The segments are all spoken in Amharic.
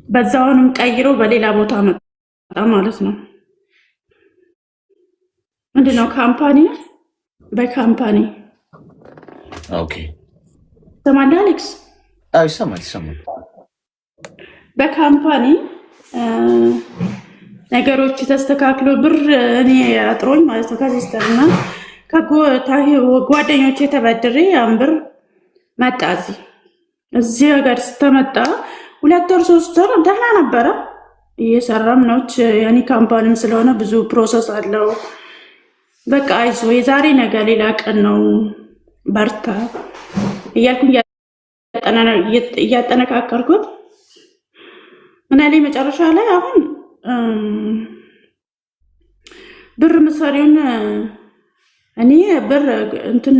በዛውንም ቀይሮ በሌላ ቦታ መጣ ማለት ነው። ምንድነው ካምፓኒ በካምፓኒ ኦኬ ሰማንዳ አሌክስ ይሰማል። በካምፓኒ ነገሮች ተስተካክሎ ብር እኔ አጥሮኝ ማለት ነው ከሲስተርና ከጓደኞቼ ተበድሬ ያን ብር መጣ እዚህ ሀገር ስተመጣ 2 ወር 3 ወር ደህና ነበረ እየሰራም ነው። ያኔ ካምፓኒም ስለሆነ ብዙ ፕሮሰስ አለው። በቃ አይዞ የዛሬ ነገ ሌላ ቀን ነው በርታ እያልኩኝ እያጠነካከርኩት እና ላይ መጨረሻ ላይ አሁን ብር ምሳሌውን እኔ ብር እንትን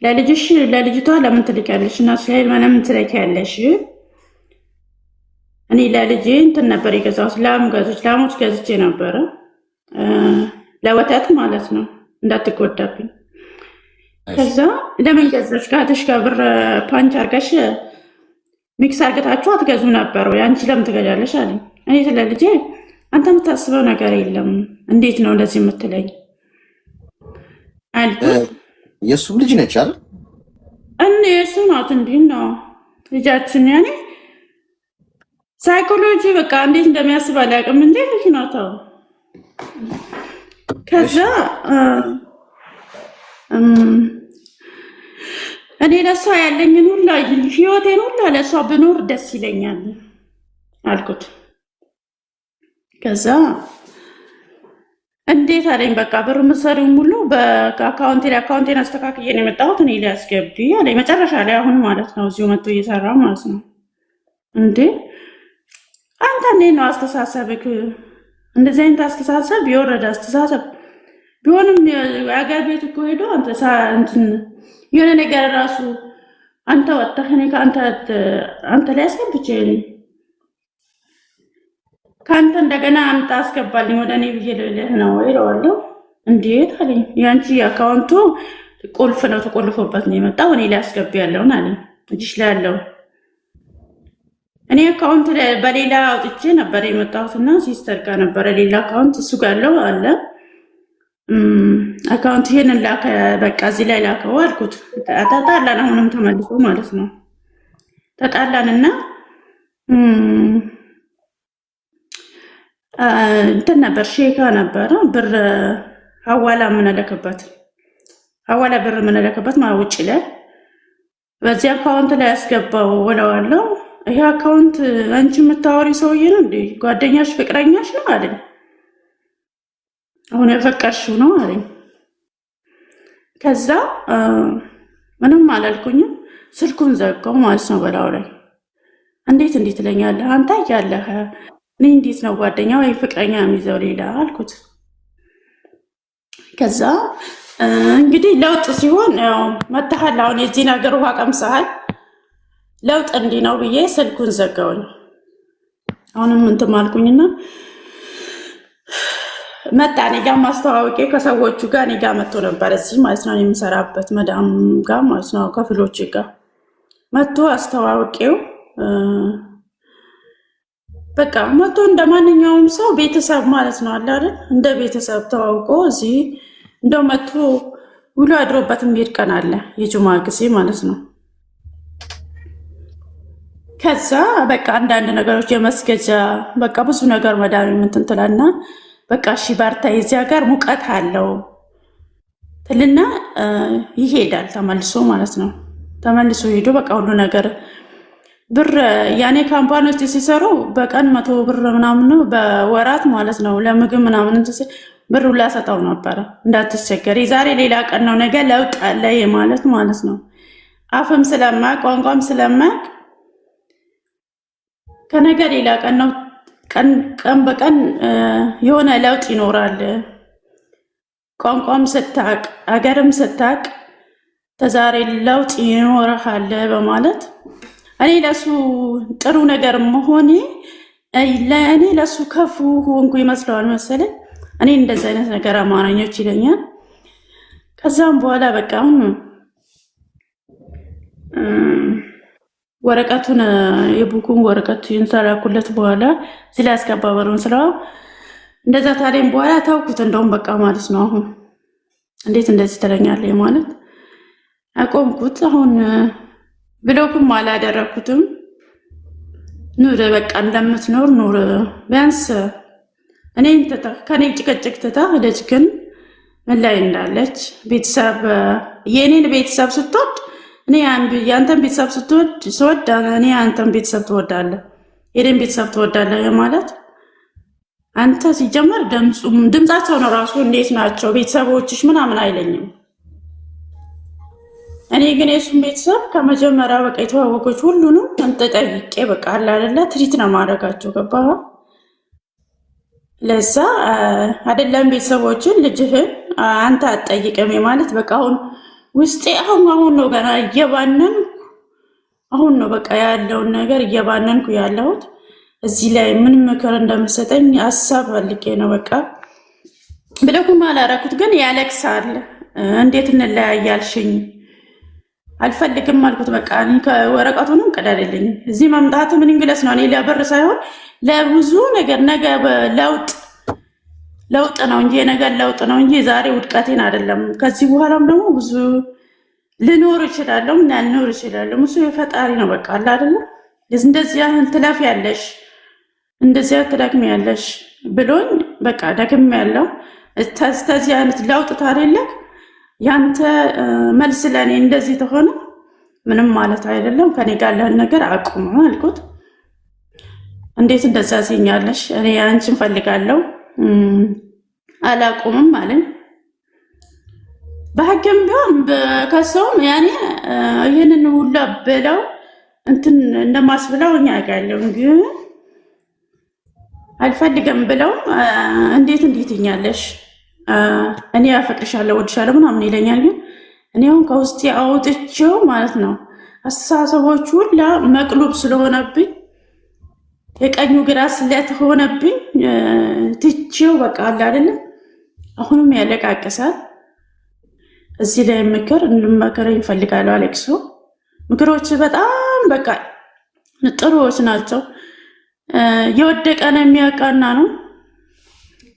ለልጅቷ ለምን ትልኪያለሽ እና ስለይ ለምን ትልኪያለሽ? እኔ ለልጄ እንትን ነበር የገዛሁት ላሞች ገዝቼ ነበረ ለወተት ማለት ነው እንዳትጎዳብኝ። ከዛ ለምን ገዛሽ ጋትሽ ጋር ብር ፓንች አርገሽ ሚክስ አርገታችሁ አትገዙ ነበር ወይ አንቺ ለምን ትገዣለሽ አለኝ። እኔ ስለ ልጄ አንተ የምታስበው ነገር የለም እንዴት ነው እንደዚህ የምትለኝ አልኩት። የእሱም ልጅ ነች አይደል? እኔ የእሱ ናት እንዲህ ነው ልጃችን። ያኔ ሳይኮሎጂ በቃ እንዴት እንደሚያስብ አላውቅም እንጂ ልጅ ናት። ከዛ እኔ ለሷ ያለኝን ሁላ ህይወቴን ሁላ ለሷ ብኖር ደስ ይለኛል አልኩት። ከዛ እንዴት አለኝ። በቃ ብር ምሰሪው ሙሉ በአካውንቴን አስተካክዬ ነው የመጣሁት እኔ ሊያስገቢ አለኝ። መጨረሻ ላይ አሁን ማለት ነው እዚሁ መጥቶ እየሰራ ማለት ነው። እንዴ አንተ እንዴት ነው አስተሳሰብክ? እንደዚህ አይነት አስተሳሰብ የወረደ አስተሳሰብ ቢሆንም የአገር ቤት እኮ ሄዶ እንትን የሆነ ነገር ራሱ አንተ ወጣህ እኔ አንተ ላይ አስገብቼ ከአንተ እንደገና አምጣ አስገባልኝ ወደ እኔ ብዬ ልልህ ነው ይለዋለሁ። እንዴት አለኝ። ያንቺ አካውንቱ ቁልፍ ነው ተቆልፎበት ነው የመጣው እኔ ላይ አስገቢ ያለውን አለኝ። እጅሽ ላይ ያለው እኔ አካውንት በሌላ አውጥቼ ነበር የመጣሁትና ሲስተር ጋር ነበረ ሌላ አካውንት እሱ ጋር ያለው አለ አካውንት ይሄንን ላከ በቃ እዚህ ላይ ላከው አልኩት። ተጣላን። አሁንም ተመልሶ ማለት ነው ተጣላንና እንትን ነበር ሼካ ነበረ ብር ሐዋላ ብር ምንለከበት ውጭ ላይ በዚህ አካውንት ላይ ያስገባው ወለዋለው። ይሄ አካውንት አንቺ የምታወሪ ሰውዬ ነው እንዴ? ጓደኛሽ ፍቅረኛሽ ነው አለኝ። አሁን የፈቀርሽው ነው አለኝ። ከዛ ምንም አላልኩኝም ስልኩን ዘጋው ማለት ነው በላው ላይ። እንዴት ትለኛለህ አንተ ያለህ እኔ እንዴት ነው ጓደኛ ወይ ፍቅረኛ የሚይዘው ሌላ አልኩት። ከዛ እንግዲህ ለውጥ ሲሆን ያው መተሃል አሁን የዚህ ነገር ውሃ ቀምሰሃል ለውጥ እንዲህ ነው ብዬ ስልኩን ዘጋውኝ። አሁንም እንትን አልኩኝና መጣ እኔ ጋር ማስተዋወቄ ከሰዎቹ ጋር እኔ ጋር መጥቶ ነበር እዚህ ማለት ነው የምሰራበት መዳም ጋር ማለት ነው ከፍሎች ጋር መጥቶ አስተዋወቄው። በቃ መጥቶ እንደማንኛውም ሰው ቤተሰብ ማለት ነው አለ አይደል እንደ ቤተሰብ ተዋውቆ እዚህ እንደው መጥቶ ውሎ አድሮበት የሚሄድ ቀን አለ የጁማ ጊዜ ማለት ነው። ከዛ በቃ አንዳንድ ነገሮች የመስገጃ በቃ ብዙ ነገር መዳም እንትን ትላልና በቃ እሺ ባርታ የዚህ ሀገር ሙቀት አለው ትልና ይሄዳል ተመልሶ ማለት ነው። ተመልሶ ሄዶ በቃ ሁሉ ነገር ብር ያኔ ካምፓኒ ውስጥ ሲሰሩ በቀን 100 ብር ምናምን ነው በወራት ማለት ነው ለምግብ ምናምን ብር ሁላ ሰጠው ነበረ እንዳትቸገር የዛሬ ሌላ ቀን ነው ነገ ለውጥ አለ ማለት ነው። አፍም ስለማቅ ቋንቋም ስለማቅ ከነገ ሌላ ቀን ነው ቀን በቀን የሆነ ለውጥ ይኖራል። ቋንቋም ስታቅ አገርም ስታቅ ተዛሬ ለውጥ ይኖርሃል በማለት እኔ ለሱ ጥሩ ነገር መሆኔ ለእኔ ለሱ ከፉ ሆንኩ ይመስለዋል መሰለኝ። እኔ እንደዚህ አይነት ነገር አማርኞች ይለኛል። ከዛም በኋላ በቃ ወረቀቱን የቡኩን ወረቀት ይንሰራኩለት በኋላ እዚህ ላይ አስገባበሩን ስራው እንደዛ ታዲያም በኋላ ታውኩት። እንደውም በቃ ማለት ነው አሁን እንዴት እንደዚህ ትለኛለህ ማለት አቆምኩት። አሁን ብሎክም አላደረኩትም። ኑር በቃ እንደምትኖር ኑር። ቢያንስ እኔን ትታ ከኔ ጭቅጭቅ ትታ ልጅ ግን ምን ላይ እንዳለች ቤተሰብ የኔን ቤተሰብ ስትወድ እኔ ያንተን ቤተሰብ ስወድ እኔ ያንተን ቤተሰብ ትወዳለህ፣ የኔን ቤተሰብ ትወዳለህ ማለት አንተ ሲጀመር ድምጻቸው ነው ራሱ እንዴት ናቸው ቤተሰቦችሽ ምናምን አይለኝም። እኔ ግን የሱን ቤተሰብ ከመጀመሪያ በቃ የተዋወቆች ሁሉንም ጠይቄ በቃ አለ አይደለ ትሪት ነው ማድረጋቸው። ገባህ? ለዛ አይደለም ቤተሰቦችን ልጅህን አንተ አትጠይቅም ማለት በቃ አሁን ውስጤ አሁን ነው ገና እየባነንኩ አሁን ነው በቃ ያለውን ነገር እየባነንኩ ያለሁት። እዚህ ላይ ምን ምክር እንደምሰጠኝ ሀሳብ ፈልጌ ነው። በቃ ብለኩም አላረኩት ግን ያለቅሳል። እንዴት እንለያያልሽኝ? አልፈልግም አልኩት። በቃ እኔ ከወረቀቱንም ቀዳልልኝ እዚህ መምጣት ምን እንግለስ ነው። እኔ ለብር ሳይሆን ለብዙ ነገር ነገ ለውጥ ነው እንጂ የነገር ለውጥ ነው እንጂ ዛሬ ውድቀቴን አይደለም። ከዚህ በኋላም ደግሞ ብዙ ልኖር እችላለሁ እና ልኖር እችላለሁ። እሱ የፈጣሪ ነው። በቃ አለ አይደለ እንደዚህ ያህል ትለፍ ያለሽ እንደዚህ ትደክም ያለሽ ብሎኝ በቃ ደክም ያለው ተዚህ አይነት ለውጥ ታሪለክ ያንተ መልስ ለኔ እንደዚህ ተሆነ ምንም ማለት አይደለም። ከኔ ጋር ያለን ነገር አቁም አልኩት። እንዴት እንደዛ ሲኛለሽ? እኔ አንቺን ፈልጋለሁ አላቁምም አለኝ። በህግም ቢሆን ከሰውም ያኔ ይህንን ሁላ ብለው እንትን እንደማስብለው እኛ ያለው ግን አልፈልግም ብለው እንዴት ይኛለሽ? እኔ አፈቅርሻለሁ ወድሻለሁ ምናምን ይለኛል። ግን እኔ አሁን ከውስጤ አውጥቼው ማለት ነው አስተሳሰቦቹ ሁላ መቅሉብ ስለሆነብኝ የቀኙ ግራ ስለሆነብኝ ትቼው በቃ አለ አይደለም አሁንም ያለቃቅሳል። እዚህ ላይ ምክር እንመከረኝ እፈልጋለሁ። አሌክሶ ምክሮች በጣም በቃ ጥሩዎች ናቸው። የወደቀ ነው የሚያቃና ነው።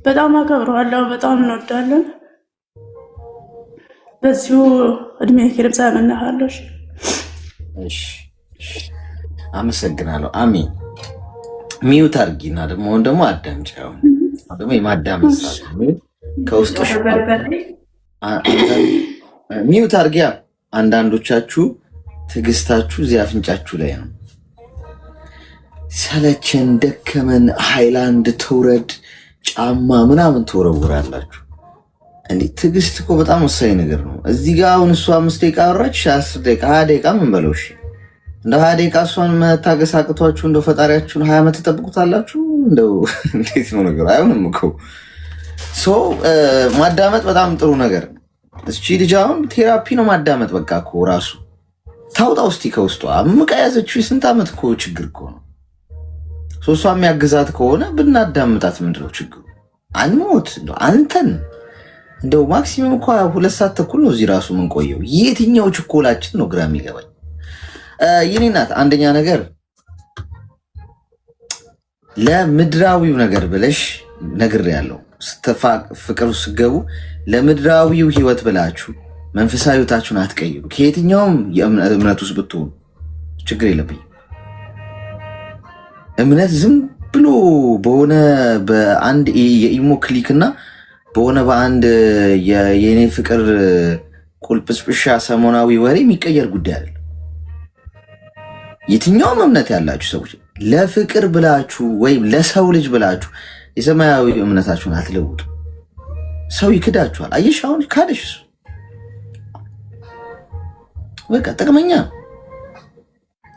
በጣም አከብረዋለሁ። በጣም እንወዳለን። በዚሁ እድሜ ክርምሳ ምናሃለሁ። እሺ አመሰግናለሁ። አሚን ሚዩት አድርጊና ደግሞ አዳምጪው ደግሞ የማዳመጥ ሰዓት ከውስጥሽ ሚዩት አድርጊያ። አንዳንዶቻችሁ ትዕግስታችሁ እዚህ አፍንጫችሁ ላይ ነው። ሰለቸን ደከመን ሃይላንድ ትውረድ ጫማ ምናምን ትወረውራላችሁ። እንዴ ትዕግስት እኮ በጣም ወሳኝ ነገር ነው። እዚህ ጋር አሁን እሷ 5 ደቂቃ አወራች፣ 10 ደቂቃ 20 ደቂቃ ምን በለው እሺ። እንደ 20 ደቂቃ እሷን መታገስ አቅቷችሁ እንደው ፈጣሪያችሁን 20 ዓመት ተጠብቁታላችሁ። እንደው እንዴት ነው ነገር? አይሆንም እኮ ሶ ማዳመጥ በጣም ጥሩ ነገር ነው። እቺ ልጅ አሁን ቴራፒ ነው ማዳመጥ። በቃ እኮ ራሱ ታውጣ ውስጥ ከውስጧ አምቃ ያዘችው የስንት ዓመት እኮ ችግር እኮ ነው። ሶሷ የሚያግዛት ከሆነ ብናዳምጣት ምንድነው ችግሩ? አንሞት አንተን እንደው ማክሲመም እኮ 2 ሰዓት ተኩል ነው እዚህ ራሱ ምን ቆየው። የትኛው ችኮላችን ነው ግራ የሚገባኝ? የኔ ናት አንደኛ ነገር ለምድራዊው ነገር ብለሽ ነግሬያለሁ። ፍቅር ስገቡ ለምድራዊው ህይወት ብላችሁ መንፈሳዊ ህይወታችሁን አትቀይሩ። ከየትኛውም የእምነት ውስጥ ብትሆኑ ችግር የለብኝም። እምነት ዝም ብሎ በሆነ በአንድ የኢሞ ክሊክ እና በሆነ በአንድ የኔ ፍቅር ቁልጵስጵሻ ሰሞናዊ ወሬ የሚቀየር ጉዳይ አይደለም። የትኛውም እምነት ያላችሁ ሰዎች ለፍቅር ብላችሁ ወይም ለሰው ልጅ ብላችሁ የሰማያዊ እምነታችሁን አትለውጡ። ሰው ይክዳችኋል። አየሽ አሁን ካደሽ እሱ በቃ ጥቅመኛ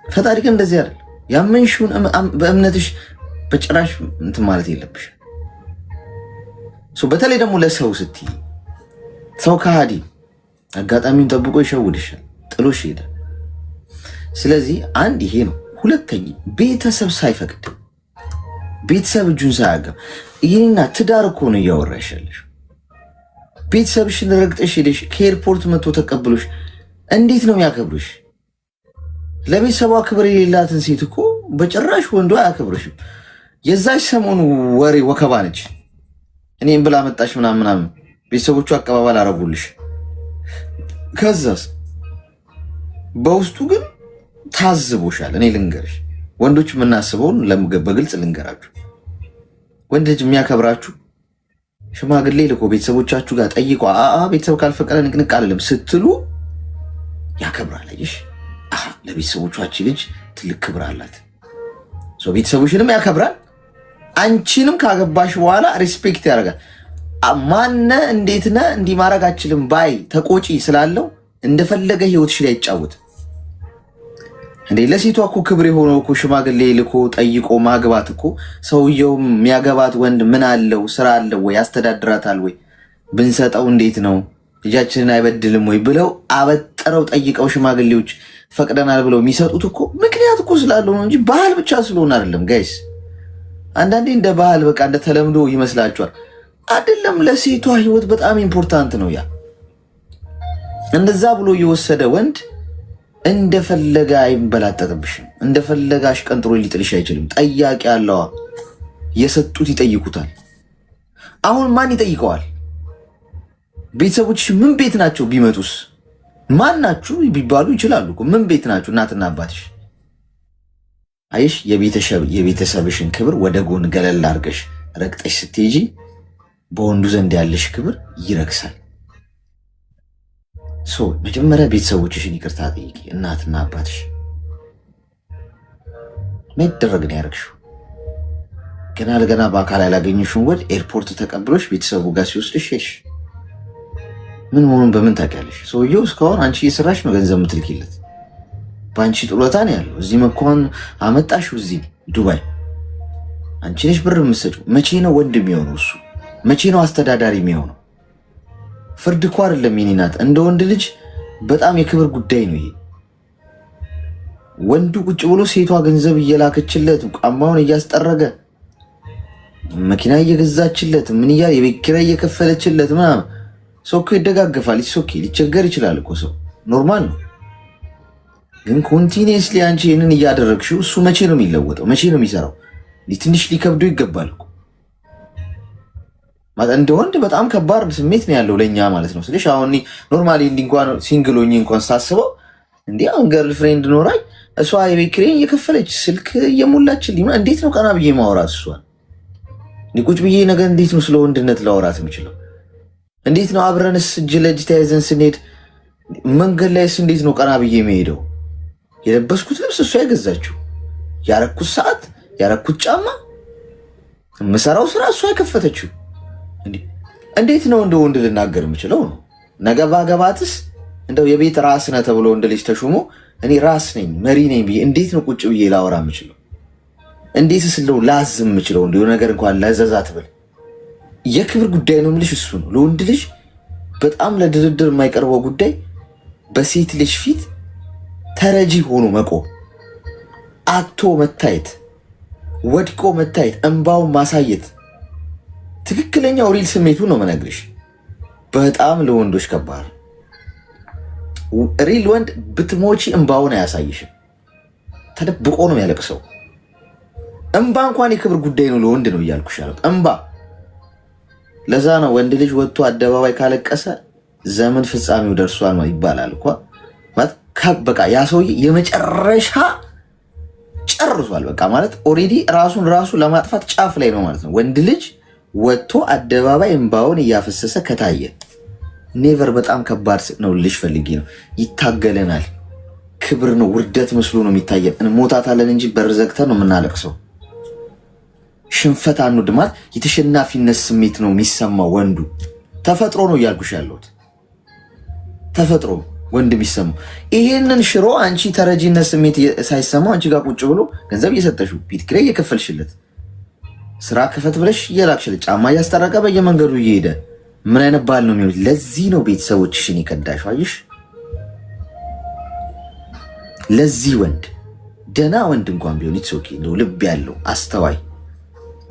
ፈጣሪ ግን እንደዚህ አይደል። ያመንሽውን በእምነትሽ በጭራሽ እንትን ማለት የለብሽ። በተለይ ደግሞ ለሰው ስትይ ሰው ከሃዲ አጋጣሚውን ጠብቆ ይሸውድሻል፣ ጥሎሽ ይሄዳል። ስለዚህ አንድ ይሄ ነው። ሁለተኛ ቤተሰብ ሳይፈቅድ ቤተሰብ እጁን ሳያገብ ይህና ትዳር እኮ ነው እያወራሽ ያለሽ። ቤተሰብሽን ረግጠሽ ሄደሽ ከኤርፖርት መጥቶ ተቀብሎሽ እንዴት ነው የሚያከብሩሽ? ለቤተሰቧ ክብር የሌላትን ሴት እኮ በጭራሽ ወንዱ አያከብርሽም። የዛች ሰሞኑ ወሬ ወከባ ነች። እኔም ብላ መጣች ምናምን ቤተሰቦቹ አቀባበል አረጉልሽ። ከዛስ በውስጡ ግን ታዝቦሻል። እኔ ልንገርሽ፣ ወንዶች የምናስበውን በግልጽ ልንገራችሁ። ወንድ ልጅ የሚያከብራችሁ ሽማግሌ ልኮ ቤተሰቦቻችሁ ጋር ጠይቆ ቤተሰብ ካልፈቀደ ንቅንቅ አልልም ስትሉ ያከብራል። አየሽ፣ ለቤተሰቦቻችን ልጅ ትልቅ ክብር አላት። ቤተሰቦችንም ያከብራል። አንቺንም ካገባሽ በኋላ ሪስፔክት ያደርጋል። ማነ እንዴትነ እንዲህ ማድረግ አችልም ባይ ተቆጪ ስላለው እንደፈለገ ህይወትሽ ላይ ይጫወት እንዴ። ለሴቷ እኮ ክብር የሆነው እኮ ሽማግሌ ልኮ ጠይቆ ማግባት እኮ። ሰውየው የሚያገባት ወንድ ምን አለው? ስራ አለው ወይ? ያስተዳድራታል ወይ? ብንሰጠው እንዴት ነው? ልጃችንን አይበድልም ወይ ብለው አበጥረው ጠይቀው ሽማግሌዎች ፈቅደናል ብለው የሚሰጡት እኮ ምክንያት እኮ ስላለው ነው እንጂ ባህል ብቻ ስለሆነ አይደለም ጋይስ። አንዳንዴ እንደ ባህል በቃ እንደ ተለምዶ ይመስላችኋል። አይደለም። ለሴቷ ህይወት በጣም ኢምፖርታንት ነው ያ። እንደዛ ብሎ የወሰደ ወንድ እንደፈለገ አይንበላጠጥብሽም። እንደፈለገ አሽቀንጥሮ ሊጥልሽ አይችልም። ጠያቂ አለዋ። የሰጡት ይጠይቁታል። አሁን ማን ይጠይቀዋል? ቤተሰቦችሽ ምን ቤት ናቸው? ቢመጡስ ማን ናችሁ ቢባሉ ይችላሉ። ምን ቤት ናችሁ? እናትና አባትሽ። አይሽ የቤተሰብሽን ክብር ወደ ጎን ገለል አድርገሽ ረግጠሽ ስትሄጂ በወንዱ ዘንድ ያለሽ ክብር ይረክሳል። መጀመሪያ ቤተሰቦችሽን ይቅርታ ጠይቂ። እናትና አባትሽ መደረግ ነው ያደረግሽው። ገና ለገና በአካል ያላገኘሽውን ወድ ኤርፖርት ተቀብሎሽ ቤተሰቡ ጋር ሲወስድሽ ሄድሽ። ምን መሆኑን በምን ታውቂያለሽ? ሰውየው እስካሁን አንቺ እየሰራሽ ነው ገንዘብ የምትልኪለት። በአንቺ ጥሎታ ነው ያለው። እዚህ መኳን አመጣሽው፣ እዚህ ዱባይ አንቺ ነሽ ብር የምትሰጪው። መቼ ነው ወንድ የሚሆነው እሱ? መቼ ነው አስተዳዳሪ የሚሆነው? ፍርድ እኮ አይደለም የኔ ናት። እንደ ወንድ ልጅ በጣም የክብር ጉዳይ ነው ይሄ። ወንዱ ቁጭ ብሎ ሴቷ ገንዘብ እየላከችለት ቋማውን እያስጠረገ መኪና እየገዛችለት ምን እያለ የቤት ኪራይ እየከፈለችለት ምናምን ሰው እኮ ይደጋገፋል። ኦኬ ሊቸገር ይችላል እኮ ሰው ኖርማል ነው። ግን ኮንቲኒየስሊ አንቺ ይህንን እያደረግሽው እሱ መቼ ነው የሚለወጠው? መቼ ነው የሚሰራው? ትንሽ ሊከብደው ይገባል እኮ። እንደ ወንድ በጣም ከባድ ስሜት ነው ያለው ለእኛ ማለት ነው ስልሽ። አሁን ኖርማሊ እንዲህ እንኳን ሲንግሎኝ እንኳን ሳስበው እንዲህ አሁን ገርል ፍሬንድ ኖራኝ እሷ የቤት ኪራይ እየከፈለች ስልክ እየሞላችልኝ እንዴት ነው ቀና ብዬ ማውራት እሷን? ቁጭ ብዬ ነገር እንዴት ነው ስለ ወንድነት ላወራት የምችለው? እንዴት ነው አብረንስ እጅ ለእጅ ተያይዘን ስንሄድ መንገድ ላይስ እንዴት ነው ቀና ብዬ የሚሄደው? የለበስኩት ልብስ እሷ የገዛችው፣ ያረኩት ሰዓት፣ ያረኩት ጫማ፣ የምሰራው ስራ እሷ የከፈተችው። እንዴት ነው እንደ ወንድ ልናገር የምችለው ነው? ነገ ባገባትስ እንደው የቤት ራስ ነህ ተብሎ ወንድ ልጅ ተሹሞ እኔ ራስ ነኝ መሪ ነኝ ብዬ እንዴት ነው ቁጭ ብዬ ላወራ የምችለው? እንዴትስ እንደው ላዝ የምችለው? እንደው ነገር እንኳን ላዘዛት ብል የክብር ጉዳይ ነው የምልሽ። እሱ ነው ለወንድ ልጅ በጣም ለድርድር የማይቀርበው ጉዳይ። በሴት ልጅ ፊት ተረጂ ሆኖ መቆም፣ አቶ መታየት፣ ወድቆ መታየት፣ እንባውን ማሳየት፣ ትክክለኛው ሪል ስሜቱ ነው መነግርሽ። በጣም ለወንዶች ከባድ። ሪል ወንድ ብትሞቺ እንባውን አያሳይሽም፣ ተደብቆ ነው የሚያለቅሰው። እንባ እንኳን የክብር ጉዳይ ነው ለወንድ ነው እያልኩሽ ያለው እንባ። ለዛ ነው ወንድ ልጅ ወጥቶ አደባባይ ካለቀሰ ዘመን ፍጻሜው ደርሷል ነው ይባላል እኮ። በቃ ያ ሰውዬ የመጨረሻ ጨርሷል በቃ ማለት ኦልሬዲ ራሱን ራሱ ለማጥፋት ጫፍ ላይ ነው ማለት ነው። ወንድ ልጅ ወጥቶ አደባባይ እንባውን እያፈሰሰ ከታየ ኔቨር በጣም ከባድ ነው ልጅ ፈልጊ ነው። ይታገለናል። ክብር ነው፣ ውርደት መስሎ ነው የሚታየን። እንሞታታለን እንጂ በር ዘግተን ነው የምናለቅሰው። ሽንፈት አንወድማት። የተሸናፊነት ስሜት ነው የሚሰማው ወንዱ። ተፈጥሮ ነው እያልኩሽ ያለሁት ተፈጥሮ ወንድ የሚሰማው ይሄንን ሽሮ አንቺ ተረጂነት ስሜት ሳይሰማው አንቺ ጋር ቁጭ ብሎ ገንዘብ እየሰጠሽው ቤት ኪራይ እየከፈልሽለት ስራ ክፈት ብለሽ እየላክሽለት ጫማ እያስጠረቀ በየመንገዱ እየሄደ ምን አይነት ባል ነው የሚሆን? ለዚህ ነው ቤተሰቦችሽን ይከዳሽው። አየሽ፣ ለዚህ ወንድ ደና ወንድ እንኳን ቢሆን ኦኬ ነው ልብ ያለው አስተዋይ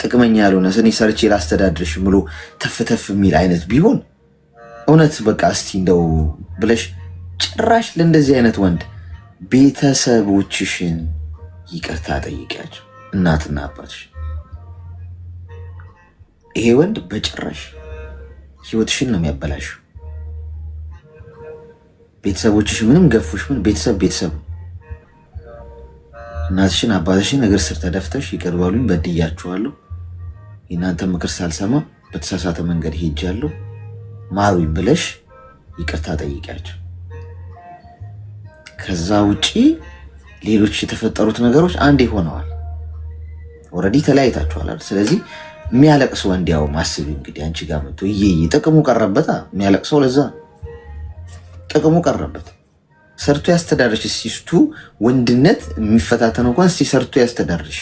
ጥቅመኛ ያልሆነ እኔ ሰርቼ ላስተዳድርሽ ብሎ ተፍተፍ የሚል አይነት ቢሆን እውነት በቃ እስቲ እንደው ብለሽ ጭራሽ ለእንደዚህ አይነት ወንድ ቤተሰቦችሽን ይቅርታ ጠይቂያቸው፣ እናትና አባትሽ። ይሄ ወንድ በጭራሽ ህይወትሽን ነው የሚያበላሽው። ቤተሰቦችሽ ምንም ገፉሽ፣ ምን ቤተሰብ እናትሽን አባትሽን እግር ስር ተደፍተሽ ይቅር በሉኝ በድያችኋለሁ፣ የእናንተ ምክር ሳልሰማ በተሳሳተ መንገድ ሄጃለሁ ማሩኝ ብለሽ ይቅርታ ጠይቂያቸው። ከዛ ውጪ ሌሎች የተፈጠሩት ነገሮች አንዴ ሆነዋል። ኦልሬዲ ተለያይታችኋል አይደል? ስለዚህ የሚያለቅስ ወንድ ያው ማስብ እንግዲህ አንቺ ጋር መጥቶ ጥቅሙ ቀረበታ። የሚያለቅሰው ለዛ ጥቅሙ ቀረበት። ሰርቶ ያስተዳድርሽ። ሲስቱ ወንድነት የሚፈታተነው እንኳን ሰርቶ ያስተዳድርሽ።